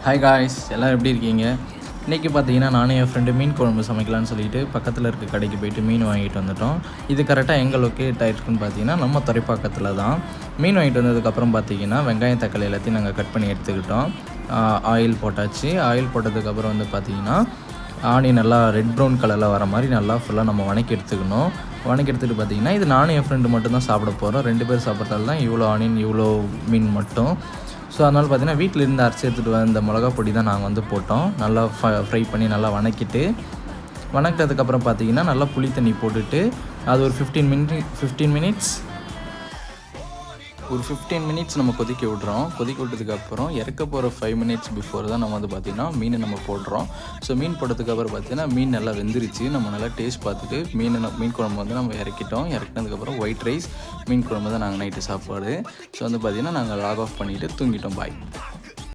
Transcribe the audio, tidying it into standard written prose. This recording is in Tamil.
ஹாய் காய்ஸ், எல்லோரும் எப்படி இருக்கீங்க? இன்றைக்கி பார்த்தீங்கன்னா நானும் என் ஃப்ரெண்டு மீன் குழம்பு சமைக்கலான்னு சொல்லிட்டு பக்கத்தில் இருக்க கடைக்கு போய்ட்டு மீன் வாங்கிட்டு வந்துட்டோம். இது கரெக்டாக எங்கே லொக்கேட் ஆகிருக்குன்னு பார்த்தீங்கன்னா நம்ம துறைப்பாக்கத்தில் தான். மீன் வாங்கிட்டு வந்ததுக்கப்புறம் பார்த்தீங்கன்னா வெங்காயம் தக்காளி எல்லாத்தையும் நாங்கள் கட் பண்ணி எடுத்துக்கிட்டோம். ஆயில் போட்டாச்சு. ஆயில் போட்டதுக்கப்புறம் வந்து பார்த்திங்கன்னா ஆனியன் நல்லா ரெட் ப்ரௌன் கலரில் வர மாதிரி நல்லா ஃபுல்லாக நம்ம வணக்கி எடுத்துக்கணும். வணக்கி எடுத்துகிட்டு பார்த்திங்கன்னா இது நானும் என் ஃப்ரெண்டு மட்டும் தான் சாப்பிட போகிறோம். 2 பேர் சாப்பிட்றதால தான் இவ்வளோ ஆனியன் இவ்வளோ மீன் மட்டும். ஸோ அதனால் பார்த்திங்கன்னா வீட்டில் இருந்து அரைச்சி எடுத்துகிட்டு வந்த மிளகா பொடி தான் நாங்கள் வந்து போட்டோம். நல்லா ஃப்ரை பண்ணி நல்லா வணக்கிட்டதுக்கப்புறம் பார்த்திங்கன்னா நல்லா புளி தண்ணி போட்டுட்டு அது ஒரு 15 மினிட்ஸ் நம்ம கொதிக்க விட்றோம். கொதிக்க விட்டதுக்கப்புறம் இறக்க போகிற 5 மினிட்ஸ் பிஃபோர் தான் நம்ம வந்து பார்த்திங்கன்னா மீனை நம்ம போடுறோம். ஸோ மீன் போட்டதுக்கப்புறம் பார்த்திங்கன்னா மீன் நல்லா வெந்துருச்சு. நம்ம நல்லா டேஸ்ட் பார்த்துட்டு மீன் குழம்பு வந்து நம்ம இறக்கிட்டோம். இறக்கினதுக்கப்புறம் ஒயிட் ரைஸ் மீன் குழம்பு தான் நாங்கள் நைட்டு சாப்பாடு. ஸோ வந்து பார்த்திங்கன்னா நாங்கள் லாக் ஆஃப் பண்ணிவிட்டு தூங்கிட்டோம். பாய்.